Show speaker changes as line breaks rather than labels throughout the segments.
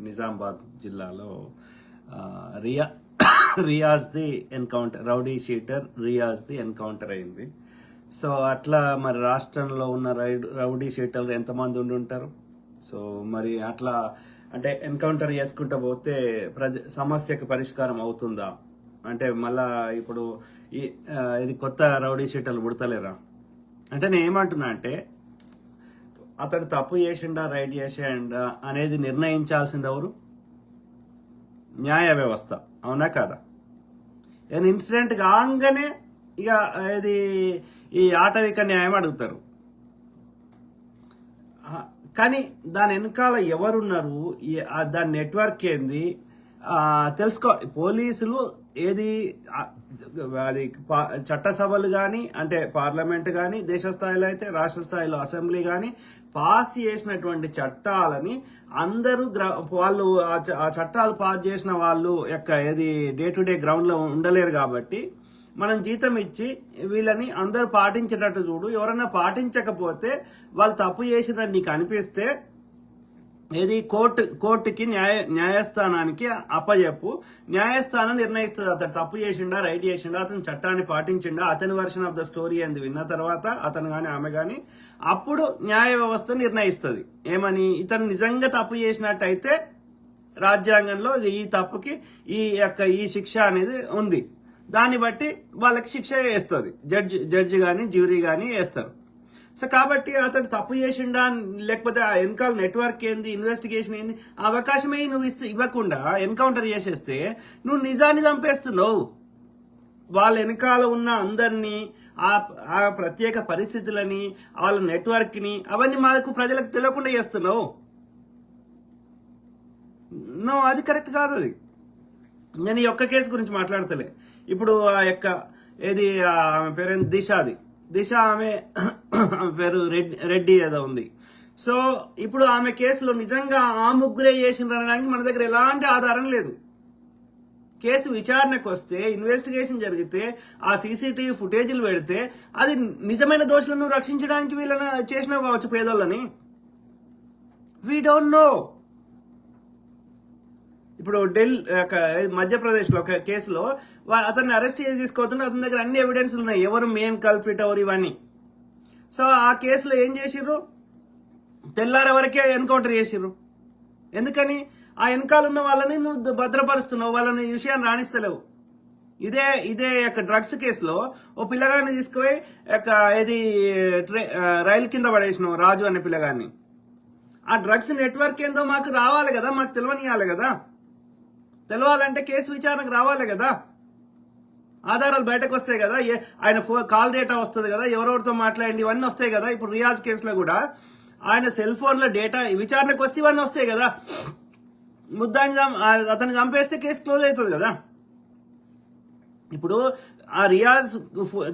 నిజామాబాద్ జిల్లాలో రియా రియాజ్ది ఎన్కౌంటర్, రౌడీ షీటర్ రియాజ్ది ఎన్కౌంటర్ అయింది. సో అట్లా మరి రాష్ట్రంలో ఉన్న రౌడీ షీటర్లు ఎంతమంది ఉంటారు? సో మరి అట్లా అంటే ఎన్కౌంటర్ చేసుకుంటూ పోతే సమస్యకు పరిష్కారం అవుతుందా? అంటే మళ్ళా ఇప్పుడు ఇది కొత్త రౌడీ షీటర్లు పుడతలేరా? అంటే నేను ఏమంటున్నా అంటే అతడు తప్పు చేసిండా రైట్ చేసిండా అనేది నిర్ణయించాల్సింది ఎవరు? న్యాయ వ్యవస్థ, అవునా కాదా? నేను ఇన్సిడెంట్ కాగానే ఇక ఇది ఈ ఆటవిక న్యాయం అడుగుతారు. కానీ దాని వెనకాల ఎవరున్నారు, దాని నెట్వర్క్ ఏంది తెలుసుకో. పోలీసులు ఏది అది చట్టసభలు కానీ, అంటే పార్లమెంట్ కానీ, దేశ స్థాయిలో అయితే రాష్ట్ర స్థాయిలో అసెంబ్లీ కానీ పాస్ చేసినటువంటి చట్టాలని అందరూ వాళ్ళు ఆ చట్టాలు పాస్ చేసిన వాళ్ళు యొక్క ఏది డే టు డే గ్రౌండ్ లో ఉండలేరు. కాబట్టి మనం జీతం ఇచ్చి వీళ్ళని అందరూ పాటించేటట్టు చూడు. ఎవరన్నా పాటించకపోతే వాళ్ళు తప్పు చేసినట్టు నీకు అనిపిస్తే ఏది కోర్టుకి న్యాయస్థానానికి అప్పచెప్పు. న్యాయస్థానం నిర్ణయిస్తుంది అతను తప్పు చేసిండా రైట్ చేసిండా, అతను చట్టాన్ని పాటించిండా, అతని వర్షన్ ఆఫ్ ద స్టోరీ అని విన్న తర్వాత అతను గాని ఆమె గాని అప్పుడు న్యాయ వ్యవస్థ నిర్ణయిస్తుంది. ఏమని? ఇతను నిజంగా తప్పు చేసినట్టయితే రాజ్యాంగంలో ఈ తప్పుకి ఈ శిక్ష అనేది ఉంది, దాన్ని బట్టి వాళ్ళకి శిక్ష వేస్తుంది. జడ్జి గాని జ్యూరీ గాని వేస్తారు. సో కాబట్టి అతడు తప్పు చేసిండా, లేకపోతే ఆ వెనకాల నెట్వర్క్ ఏంది, ఇన్వెస్టిగేషన్ ఏంది, అవకాశమే నువ్వు ఇవ్వకుండా ఎన్కౌంటర్ చేసేస్తే నువ్వు నిజాన్ని చంపేస్తున్నావు. వాళ్ళ వెనకాల ఉన్న అందరినీ, ఆ ప్రత్యేక పరిస్థితులని, వాళ్ళ నెట్వర్క్ ని అవన్నీ మాకు ప్రజలకు తెలియకుండా చేస్తున్నావు. అది కరెక్ట్ కాదు. అది నేను ఈ ఒక్క కేసు గురించి మాట్లాడతలే. ఇప్పుడు ఆ యొక్క ఏది ఆమె పేరు దిశ ఆమె పేరు రెడ్డి ఏదో ఉంది. సో ఇప్పుడు ఆమె కేసులో నిజంగా ఆ ముగ్గురే చేసిండ్రనడానికి మన దగ్గర ఎలాంటి ఆధారం లేదు. కేసు విచారణకు వస్తే, ఇన్వెస్టిగేషన్ జరిగితే, ఆ సీసీటీవీ ఫుటేజీలు పెడితే అది నిజమైన దోషులను రక్షించడానికి వీళ్ళని చేసినావు కావచ్చు పేదోళ్ళని. We don't know. ఇప్పుడు మధ్యప్రదేశ్లో ఒక కేసులో అతన్ని అరెస్ట్ చేసి తీసుకోవద్దు, అతని దగ్గర అన్ని ఎవిడెన్స్ ఉన్నాయి, ఎవరు మెయిన్ కల్ప్రిట్ ఎవరు ఇవన్నీ. సో ఆ కేసులో ఏం చేసిర్రు? తెల్లారి వరకే ఎన్కౌంటర్ చేసిర్రు. ఎందుకని? ఆ వెనకాల ఉన్న వాళ్ళని నువ్వు భద్రపరుస్తున్నావు, వాళ్ళని ఈ విషయాన్ని రాణిస్తలేవు. ఇదే డ్రగ్స్ కేసులో ఓ పిల్లగాన్ని తీసుకుపోయి ఏది రైలు కింద పడేసినావు, రాజు అనే పిల్లగాన్ని. ఆ డ్రగ్స్ నెట్వర్క్ ఏందో మాకు రావాలి కదా, మాకు తెలియనియాలి కదా. తెలవాలంటే కేసు విచారణకు రావాలి కదా, ఆధారాలు బయటకు వస్తాయి కదా, ఆయన కాల్ డేటా వస్తుంది కదా, ఎవరెవరితో మాట్లాడండి ఇవన్నీ వస్తాయి కదా. ఇప్పుడు రియాజ్ కేసులో కూడా ఆయన సెల్ ఫోన్ లో డేటా విచారణకు వస్తే ఇవన్నీ వస్తాయి కదా. ముద్దాన్ని అతన్ని చంపేస్తే కేసు క్లోజ్ అవుతుంది కదా. ఇప్పుడు ఆ రియాజ్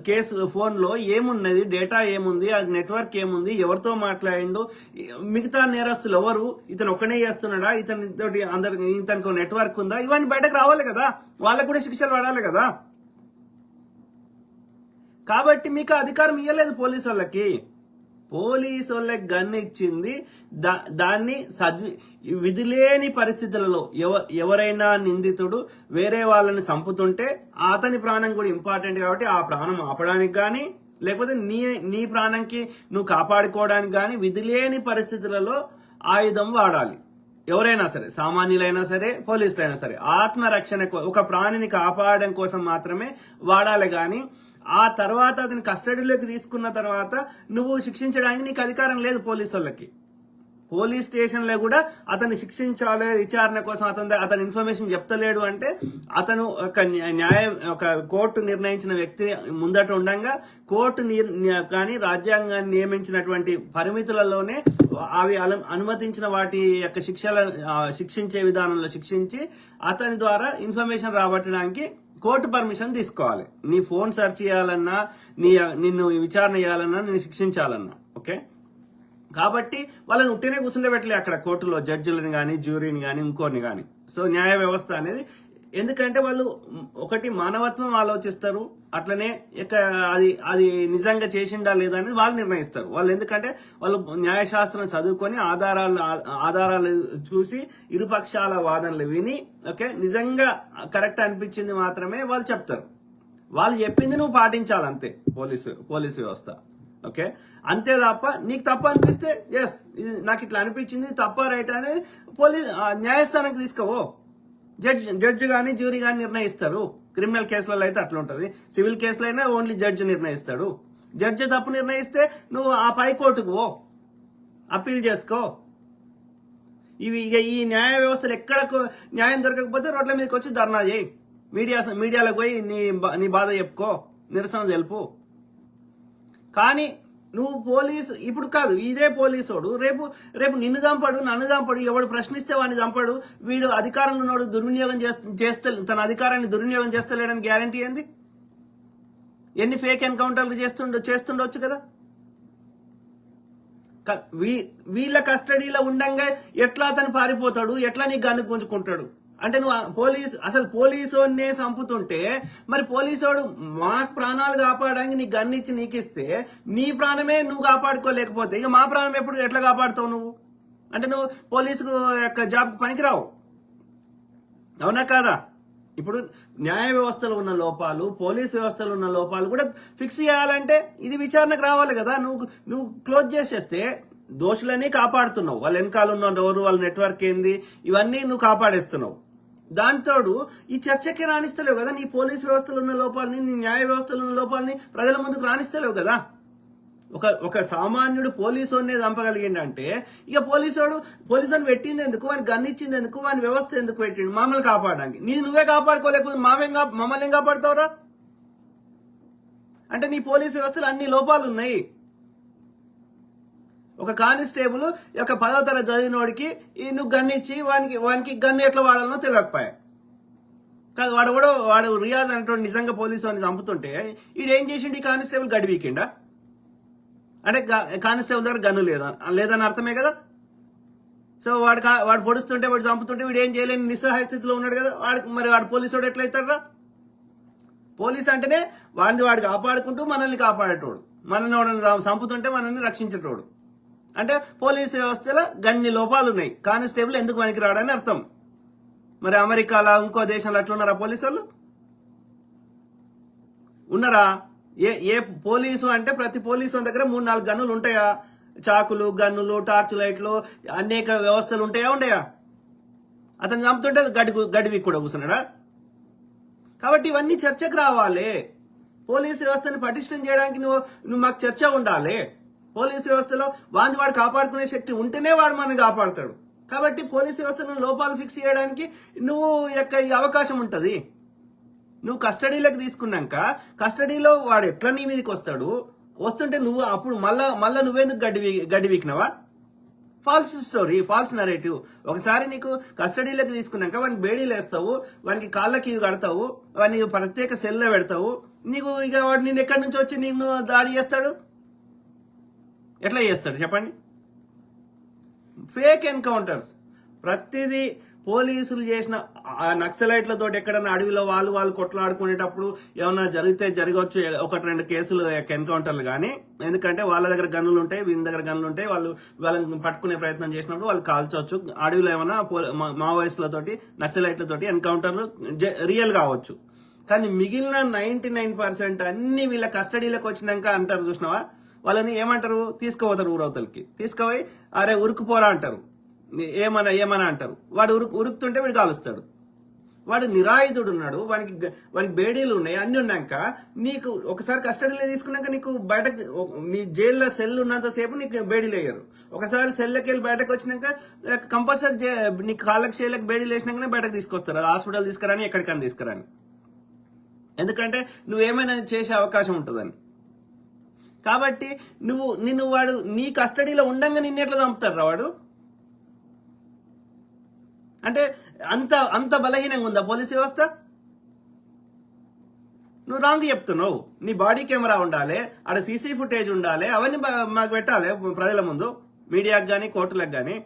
కేసు ఫోన్ లో ఏమున్నది, డేటా ఏముంది, ఆ నెట్వర్క్ ఏముంది, ఎవరితో మాట్లాడిండు, మిగతా నేరస్తులు ఎవరు, ఇతను ఒక్కనే చేస్తున్నాడా, ఇతనికి నెట్వర్క్ ఉందా, ఇవన్నీ బయటకు రావాలి కదా. వాళ్ళకు కూడా శిక్షలు పడాలి కదా. కాబట్టి మీకు అధికారం ఇవ్వలేదు పోలీసు వాళ్ళకి. పోలీసు వాళ్ళకి గన్ ఇచ్చింది దాన్ని విధిలేని పరిస్థితులలో ఎవరైనా నిందితుడు వేరే వాళ్ళని చంపుతుంటే అతని ప్రాణం కూడా ఇంపార్టెంట్ కాబట్టి ఆ ప్రాణం ఆపడానికి కానీ, లేకపోతే నీ ప్రాణంకి నువ్వు కాపాడుకోవడానికి కానీ విధిలేని పరిస్థితులలో ఆయుధం వాడాలి. ఎవరైనా సరే, సామాన్యులైనా సరే, పోలీసులైనా సరే, ఆత్మరక్షణ ఒక ప్రాణిని కాపాడడం కోసం మాత్రమే వాడాలి. కానీ ఆ తర్వాత అతని కస్టడీలోకి తీసుకున్న తర్వాత నువ్వు శిక్షించడానికి నీకు అధికారం లేదు పోలీసు వాళ్ళకి. పోలీస్ స్టేషన్ లో కూడా అతన్ని శిక్షించాలి విచారణ కోసం అతను ఇన్ఫర్మేషన్ చెప్తలేడు అంటే అతను ఒక కోర్టు నిర్ణయించిన వ్యక్తి ముందట ఉండగా కోర్టు కానీ రాజ్యాంగాన్ని నియమించినటువంటి పరిమితులలోనే అవి అనుమతించిన వాటి యొక్క శిక్షించే విధానంలో శిక్షించి అతని ద్వారా ఇన్ఫర్మేషన్ రాబట్టడానికి కోర్టు పర్మిషన్ తీసుకోవాలి. నీ ఫోన్ సెర్చ్ చేయాలన్నా, నిన్ను విచారణ చేయాలన్నా, నిన్ను శిక్షించాలన్నా. ఓకే, కాబట్టి వాళ్ళని ఉట్టినే కూర్చుండబెట్టలే అక్కడ కోర్టులో జడ్జిలని కానీ, జ్యూరీని కానీ, ఇంకోని కానీ. సో న్యాయ వ్యవస్థ అనేది ఎందుకంటే వాళ్ళు ఒకటి మానవత్వం ఆలోచిస్తారు, అట్లనే ఇక అది నిజంగా చేసిండా లేదా అనేది వాళ్ళు నిర్ణయిస్తారు. వాళ్ళు ఎందుకంటే వాళ్ళు న్యాయశాస్త్రం చదువుకొని ఆధారాలు చూసి ఇరుపక్షాల వాదనలు విని ఓకే నిజంగా కరెక్ట్ అనిపించింది మాత్రమే వాళ్ళు చెప్తారు. వాళ్ళు చెప్పింది నువ్వు పాటించాలి అంతే. పోలీసు వ్యవస్థ ఓకే అంతే తప్ప నీకు తప్ప అనిపిస్తే ఎస్ నాకు ఇట్లా అనిపించింది తప్ప రైట్ అనేది న్యాయస్థానానికి తీసుకోవో. జడ్జి కానీ జ్యూరీ కానీ నిర్ణయిస్తారు. క్రిమినల్ కేసులలో అయితే అట్లా ఉంటుంది. సివిల్ కేసులో అయినా ఓన్లీ జడ్జి నిర్ణయిస్తాడు. జడ్జి తప్పు నిర్ణయిస్తే నువ్వు ఆ పైకోర్టుకు పో, అప్పీల్ చేసుకో. ఈ న్యాయ వ్యవస్థలు ఎక్కడ న్యాయం దొరకకపోతే రోడ్ల మీదకి వచ్చి ధర్నా చేయి, మీడియాలకు పోయి నీ బాధ చెప్పుకో, నిరసన తెలుపు. కానీ నువ్వు పోలీసు ఇప్పుడు కాదు, ఇదే పోలీసోడు రేపు నిన్ను చంపడు, నన్ను చంపడు, ఎవడు ప్రశ్నిస్తే వాడిని చంపడు. వీడు అధికారంలో ఉన్నాడు దుర్వినియోగం చేస్తే తన అధికారాన్ని దుర్వినియోగం చేస్తలేడని గ్యారంటీ ఏంది? ఎన్ని ఫేక్ ఎన్కౌంటర్లు చేస్తుండొచ్చు కదా. వీళ్ళ కస్టడీలో ఉండంగా ఎట్లా అతను పారిపోతాడు, ఎట్లా నీ గన్ను గుంజుకుంటాడు? అంటే నువ్వు పోలీసోడినే చంపుతుంటే మరి పోలీసోడు మా ప్రాణాలు కాపాడడానికి నీ గన్ను ఇచ్చి నీకు ఇస్తే నీ ప్రాణమే నువ్వు కాపాడుకోలేకపోతే ఇక మా ప్రాణం ఎట్లా కాపాడుతావు నువ్వు? అంటే నువ్వు పోలీసు యొక్క జాబ్ పనికిరావు, అవునా కాదా? ఇప్పుడు న్యాయ వ్యవస్థలో ఉన్న లోపాలు, పోలీస్ వ్యవస్థలో ఉన్న లోపాలు కూడా ఫిక్స్ చేయాలంటే ఇది విచారణకు రావాలి కదా. నువ్వు క్లోజ్ చేసేస్తే దోషులని కాపాడుతున్నావు, వాళ్ళ వెనకాల ఉన్న ఎవరు, వాళ్ళ నెట్వర్క్ ఏంది, ఇవన్నీ నువ్వు కాపాడేస్తున్నావు. దాంతోడు ఈ చర్చకి రాణిస్తలేవు కదా. నీ పోలీస్ వ్యవస్థలో ఉన్న లోపాలని, నీ న్యాయ వ్యవస్థలో ఉన్న లోపాలని ప్రజల ముందుకు రాణిస్తలేవు కదా. ఒక సామాన్యుడు పోలీసోనే చంపగలిగిండంటే ఇక పోలీసోని పెట్టింది ఎందుకు, వాని గన్ ఇచ్చింది ఎందుకు, వాని వ్యవస్థ ఎందుకు పెట్టిండు? మమ్మల్ని కాపాడడానికి. నువ్వే కాపాడుకోలేకపోతే మమ్మల్ని ఏం కాపాడుతావురా? అంటే నీ పోలీస్ వ్యవస్థలో అన్ని లోపాలు ఉన్నాయి. ఒక కానిస్టేబుల్ యొక్క 10వ తరగతి చదివినోడికి నువ్వు గన్ను ఇచ్చి వానికి గన్ను ఎట్లా వాడాలనో తెలియకపోయా కాదు. వాడు రియాజ్ అనేటువంటి నిజంగా పోలీసు అని చంపుతుంటే ఈడేం చేసిండు? ఈ కానిస్టేబుల్ గడి వీకిండా? అంటే కానిస్టేబుల్ దగ్గర గన్ను లేదని అర్థమే కదా. సో వాడు పొడుస్తుంటే, వాడు చంపుతుంటే వీడు ఏం చేయలేని నిస్సహాయ స్థితిలో ఉన్నాడు కదా. వాడు పోలీసు ఎట్లయితాడ్రా? పోలీస్ అంటేనే వాడిని కాపాడుకుంటూ మనల్ని కాపాడేటోడు, మనల్ని చంపుతుంటే మనల్ని రక్షించేటోడు. అంటే పోలీస్ వ్యవస్థలో గన్ని లోపాలు ఉన్నాయి. కానిస్టేబుల్ ఎందుకు పనికి రాడని అర్థం. మరి అమెరికాలో ఇంకో దేశంలో అట్లున్నారా పోలీసు వాళ్ళు? ఉన్నారా? ఏ పోలీసు అంటే ప్రతి పోలీసు దగ్గర 3-4 గన్నులు ఉంటాయా? చాకులు, గన్నులు, టార్చ్ లైట్లు, అనేక వ్యవస్థలు ఉండయా? అతను చంపుతుంటే గడివి కూడా కూర్చున్నాడా? కాబట్టి ఇవన్నీ చర్చకు రావాలి. పోలీసు వ్యవస్థను పటిష్టం చేయడానికి నువ్వు మాకు చర్చ ఉండాలి. పోలీసు వ్యవస్థలో వాడు కాపాడుకునే శక్తి ఉంటేనే వాడు మనల్ని కాపాడుతాడు. కాబట్టి పోలీసు వ్యవస్థలో లోపాలు ఫిక్స్ చేయడానికి నువ్వు ఈ అవకాశం ఉంటుంది. నువ్వు కస్టడీలోకి తీసుకున్నాక కస్టడీలో వాడు ఎట్లా నీ మీదకి వస్తుంటే నువ్వు అప్పుడు మళ్ళా నువ్వెందుకు గడ్డి వీకినవా? False story, false narrative. ఒకసారి నీకు కస్టడీలోకి తీసుకున్నాక వానికి బేడీలు వేస్తావు, వానికి కాళ్ళకి కడతావు, వాడిని ప్రత్యేక సెల్లో పెడతావు. నీకు ఇక వాడు నేను ఎక్కడి నుంచి వచ్చి నీకు దాడి చేస్తాడు? ఎట్లా చేస్తాడు చెప్పండి? ఫేక్ ఎన్కౌంటర్స్ ప్రతిదీ పోలీసులు చేసిన నక్సలైట్లతో ఎక్కడన్నా అడవిలో వాళ్ళు కొట్లాడుకునేటప్పుడు ఏమన్నా జరగవచ్చు 1-2 కేసులు ఎన్కౌంటర్లు. కానీ ఎందుకంటే వాళ్ళ దగ్గర గన్నులు ఉంటాయి, వీళ్ళ దగ్గర గన్నులు ఉంటాయి, వాళ్ళని పట్టుకునే ప్రయత్నం చేసినప్పుడు వాళ్ళు కాల్చవచ్చు. అడవిలో ఏమైనా మావోయిస్టులతోటి, నక్సలైట్లతోటి ఎన్కౌంటర్లు రియల్ కావచ్చు. కానీ మిగిలిన 99% అన్ని వీళ్ళ కస్టడీలోకి వచ్చినాక అంటారు చూసినావా, వాళ్ళని ఏమంటారు? తీసుకుపోతారు ఊరవతలకి. తీసుకుపోయి అరే ఉరుకుపోరా అంటారు, ఏమన్నా అంటారు. వాడు ఉరుకుతుంటే వీడు కాలుస్తాడు. వాడు నిరాయుధుడు ఉన్నాడు, వానికి బేడీలు ఉన్నాయి, అన్ని ఉన్నాక నీకు ఒకసారి కస్టడీలో తీసుకున్నాక నీకు బయటకు నీ జైల్లో సెల్ ఉన్నంత సేపు నీకు బేడీలు వేయరు. ఒకసారి సెల్లోకి వెళ్ళి బయటకు వచ్చినాక కంపల్సరీ నీకు కాళ్ళకి చేళ్ళకి బేడీలు వేసినాకనే బయటకు తీసుకొస్తారు. అది హాస్పిటల్ తీసుకురాని, ఎక్కడికైనా తీసుకురాని. ఎందుకంటే నువ్వేమైనా చేసే అవకాశం ఉంటుందని. కాబట్టి వాడు నీ కస్టడీలో ఉండంగా నిన్నెట్లా చంపుతాడు వాడు? అంటే అంత బలహీనంగా ఉందా పోలీస్ వ్యవస్థ? నువ్వు రాంగ్ చెప్తున్నావు. నీ బాడీ కెమెరా ఉండాలి, ఆడ సీసీ ఫుటేజ్ ఉండాలి, అవన్నీ మాకు పెట్టాలి ప్రజల ముందు, మీడియాకి కానీ కోర్టులకు కానీ.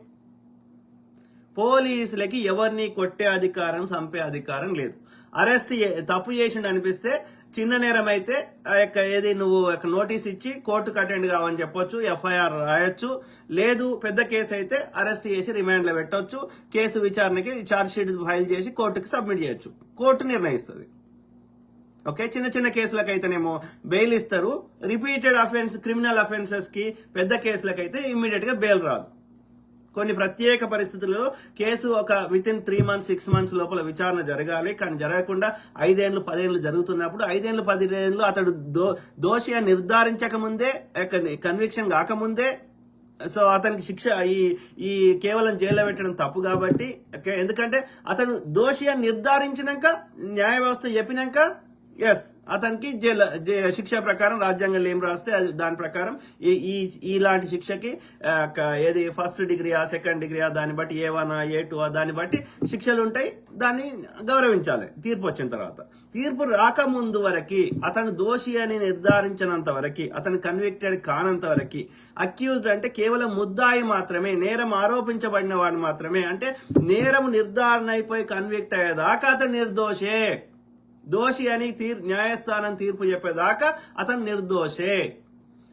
పోలీసులకి ఎవరిని కొట్టే అధికారం, చంపే అధికారం లేదు. అరెస్ట్ తప్పు చేసిండు అనిపిస్తే చిన్న నేరం అయితే ఆ యొక్క ఏది నువ్వు నోటీస్ ఇచ్చి కోర్టుకు అటెండ్ కావని చెప్పొచ్చు, ఎఫ్ఐఆర్ రాయొచ్చు. లేదు పెద్ద కేసు అయితే అరెస్ట్ చేసి రిమాండ్ లో పెట్టొచ్చు. కేసు విచారణకి ఛార్జ్ షీట్ ఫైల్ చేసి కోర్టుకి సబ్మిట్ చేయొచ్చు. కోర్టు నిర్ణయిస్తుంది. ఓకే, చిన్న చిన్న కేసులకైతేనేమో బెయిల్ ఇస్తారు. రిపీటెడ్ క్రిమినల్ అఫెన్సెస్ కి పెద్ద కేసులకైతే ఇమ్మీడియట్ గా బెయిల్ రాదు. కొన్ని ప్రత్యేక పరిస్థితుల్లో కేసు ఒక వితిన్ 3 months 6 months లోపల విచారణ జరగాలి. కానీ జరగకుండా 5 ఏళ్ళు 10 ఏళ్ళు జరుగుతున్నప్పుడు 5 ఏళ్ళు 10 ఏళ్ళు అతడు దోషి అని నిర్ధారించక ముందే, కన్విక్షన్ కాకముందే సో అతనికి శిక్ష ఈ కేవలం జైల్లో పెట్టడం తప్పు కాబట్టి. ఎందుకంటే అతను దోషి అని నిర్ధారించినాక, న్యాయ వ్యవస్థ చెప్పినాక ఎస్ అతనికి శిక్ష ప్రకారం రాజ్యాంగంలో ఏం రాస్తే దాని ప్రకారం ఇలాంటి శిక్షకి ఏది ఫస్ట్ డిగ్రీయా సెకండ్ డిగ్రీయా దాన్ని బట్టి A1 A2 దాన్ని బట్టి శిక్షలు ఉంటాయి. దాన్ని గౌరవించాలి తీర్పు వచ్చిన తర్వాత. తీర్పు రాకముందు వరకు, అతను దోషి అని నిర్ధారించినంత వరకు, అతను కన్విక్టెడ్ కానంత వరకు, అక్యూజ్డ్ అంటే కేవలం ముద్దాయి మాత్రమే, నేరం ఆరోపించబడిన వాడు మాత్రమే, అంటే నేరం నిర్ధారణ అయిపోయి కన్విక్ట్ అయ్యేదాకా అతను నిర్దోషే. దోషి అని న్యాయస్థానం తీర్పు చెప్పేదాకా అతను నిర్దోషే.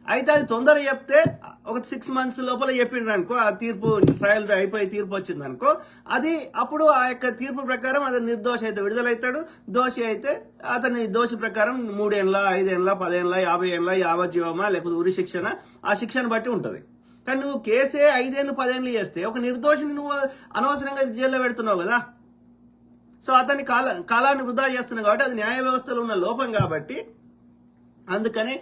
అయితే అది తొందర చెప్తే ఒక 6 months లోపల చెప్పిండ్రు అనుకో, ఆ తీర్పు ట్రయల్ అయిపోయి తీర్పు వచ్చింది అనుకో, అది అప్పుడు ఆ యొక్క తీర్పు ప్రకారం అతను నిర్దోషి అయితే విడుదలవుతాడు. దోషి అయితే అతని దోషి ప్రకారం 3 ఏళ్ళ 5 ఏళ్ళ 10 ఏళ్ళ 50 ఏళ్ళ యావజ్జీవమా లేకపోతే ఉరి శిక్షణ, ఆ శిక్షను బట్టి ఉంటది. కానీ నువ్వు కేసే 5 ఏళ్ళు 10 ఏళ్ళు చేస్తే ఒక నిర్దోషిని నువ్వు అనవసరంగా జైల్లో పెడుతున్నావు కదా. సో అతన్ని కాలాన్ని వృధా చేస్తున్నావు కాబట్టి అది న్యాయ వ్యవస్థలో ఉన్న లోపం కాబట్టి అందుకని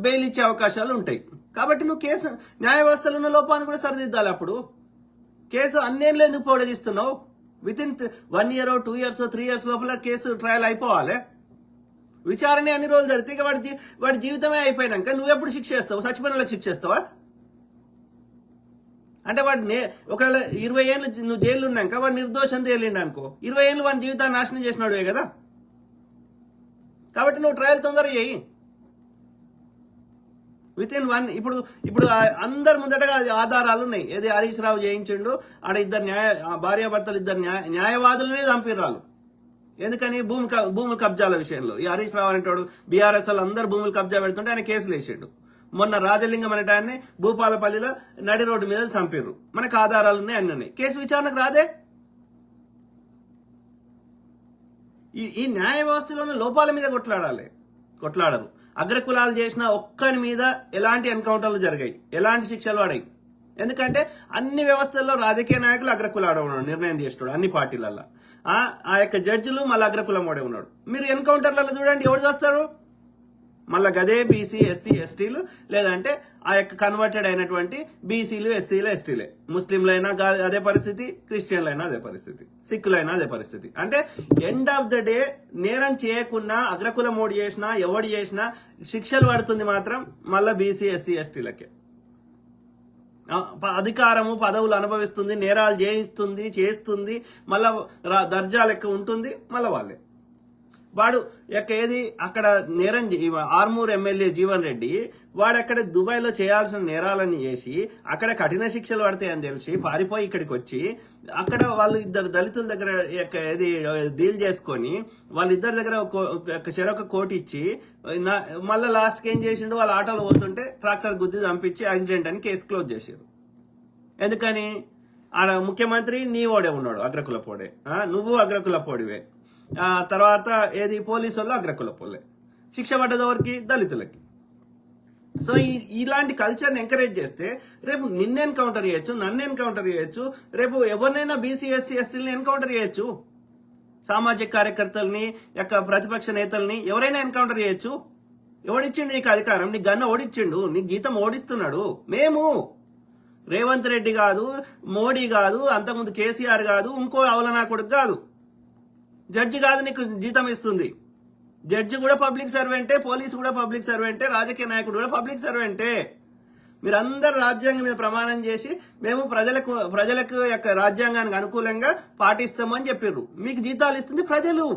బెయిల్ ఇచ్చే అవకాశాలు ఉంటాయి. కాబట్టి నువ్వు కేసు న్యాయ వ్యవస్థలో ఉన్న లోపాన్ని కూడా సరిదిద్దాలి. అప్పుడు కేసు అన్నేళ్ళు ఎందుకు పొడిగిస్తున్నావు? వితిన్ 1 year 2 years 3 years లోపల కేసు ట్రయల్ అయిపోవాలి. విచారణ అన్ని రోజులు జరిగితే ఇక వాడి జీవితమే అయిపోయినాక నువ్వెప్పుడు శిక్ష చేస్తావు? చచ్చిపోయిన వాళ్ళకి శిక్ష చేస్తావా? అంటే వాడు ఒకవేళ 20 ఏళ్ళు నువ్వు జైలు ఉన్నాక వాడు నిర్దోషం తేలిండు అనుకో, 20 ఏళ్ళు వాడి జీవితాన్ని నాశనం చేసినాడువే కదా. కాబట్టి నువ్వు ట్రయల్ తొందర చేయి. వితిన్ 1 ఇప్పుడు అందరి ముందటగా ఆధారాలు ఉన్నాయి. ఏది హరీష్ రావు చేయించిండు, ఆడ భార్యాభర్తలు ఇద్దరు న్యాయవాదులనే చంపిర్రాలు. ఎందుకని? భూముల కబ్జాల విషయంలో. ఈ హరీష్ రావు అనేటోడు బీఆర్ఎస్ వాళ్ళు అందరు భూములు కబ్జా పెడుతుంటే ఆయన కేసులు వేసిండు. మొన్న రాజలింగం అనే ఆయన్ని భూపాలపల్లిలో నడి రోడ్డు మీద చంపిర్రు. మనకు ఆధారాలు ఉన్నాయి, అన్నీ ఉన్నాయి. కేసు విచారణకు రాదే. ఈ న్యాయ వ్యవస్థలోని లోపాల మీద కొట్లాడరు. అగ్రకులాలు చేసిన ఒక్కని మీద ఎలాంటి ఎన్కౌంటర్లు జరిగాయి, ఎలాంటి శిక్షలు పడాయి. ఎందుకంటే అన్ని వ్యవస్థల్లో రాజకీయ నాయకులు అగ్రకులాడే ఉన్నాడు, నిర్ణయం చేస్తున్నాడు అన్ని పార్టీలలో. ఆ యొక్క జడ్జిలు మళ్ళీ అగ్రకులం వాడే ఉన్నాడు. మీరు ఎన్కౌంటర్లలో చూడండి, ఎవరు చేస్తారు? మళ్ళా గదే బీసీ ఎస్సీ ఎస్టీలు, లేదంటే ఆ యొక్క కన్వర్టెడ్ అయినటువంటి బీసీలు ఎస్సీలు ఎస్టీలే. ముస్లింలైనా అదే పరిస్థితి, క్రిస్టియన్లైనా అదే పరిస్థితి, సిక్కులైనా అదే పరిస్థితి. అంటే ఎండ్ ఆఫ్ ద డే నేరం చేయకుండా అగ్రకులం ఓడి చేసినా ఎవడు చేసినా శిక్షలు పడుతుంది మాత్రం మళ్ళా బీసీ ఎస్సీ ఎస్టీలకే. అధికారము పదవులు అనుభవిస్తుంది, నేరాలు చేస్తుంది, మళ్ళా దర్జా లెక్క ఉంటుంది, మళ్ళా వాళ్ళే. వాడు ఏది అక్కడ నేరం ఆర్మూర్ ఎమ్మెల్యే జీవన్ రెడ్డి వాడు అక్కడ దుబాయ్లో చేయాల్సిన నేరాలన్నీ చేసి అక్కడ కఠిన శిక్షలు పడతాయని తెలిసి పారిపోయి ఇక్కడికి వచ్చి అక్కడ వాళ్ళు ఇద్దరు దళితుల దగ్గర ఏది డీల్ చేసుకొని వాళ్ళిద్దరి దగ్గర చెరొక కోటి ఇచ్చి మళ్ళీ లాస్ట్కి ఏం చేసిండు, వాళ్ళ ఆటోలో పోతుంటే ట్రాక్టర్ గుద్ది చంపించి యాక్సిడెంట్ అని కేసు క్లోజ్ చేశారు. ఎందుకని? ఆడ ముఖ్యమంత్రి నీ ఓడే ఉన్నాడు, అగ్రకుల పోడే, నువ్వు అగ్రకుల పోడివే. తర్వాత ఏది పోలీసు వాళ్ళు అగ్రకులపోలే, శిక్ష పడ్డదెవరికి? దళితులకి. సో ఇలాంటి కల్చర్ని ఎంకరేజ్ చేస్తే రేపు నిన్ను ఎన్కౌంటర్ చేయొచ్చు, నన్ను ఎన్కౌంటర్ చేయొచ్చు, రేపు ఎవరినైనా బీసీ ఎస్సీ ఎస్టీలని ఎన్కౌంటర్ చేయొచ్చు, సామాజిక కార్యకర్తల్ని యొక్క ప్రతిపక్ష నేతల్ని ఎవరైనా ఎన్కౌంటర్ చేయొచ్చు. ఎవడిచ్చిండు నీకు అధికారం? నీకు గన్న ఓడిచ్చిండు, నీకు జీతం ఓడిస్తున్నాడు. మేము రేవంత్ రెడ్డి కాదు, మోడీ కాదు, అంతకుముందు కేసీఆర్ కాదు, ఇంకో అవలనా కొడుకు కాదు, జడ్జి కాదు నీకు జీతం ఇస్తుంది. జడ్జి కూడా పబ్లిక్ సర్వెంటే, పోలీసు కూడా పబ్లిక్ సర్వెంటే, రాజకీయ నాయకుడు కూడా పబ్లిక్ సర్వెంటే. మీరందరూ రాజ్యాంగం మీద ప్రమాణం చేసి మేము ప్రజలకు యొక్క రాజ్యాంగానికి అనుకూలంగా పాటిస్తామని చెప్పిర్రు. మీకు జీతాలు ఇస్తుంది ప్రజలు.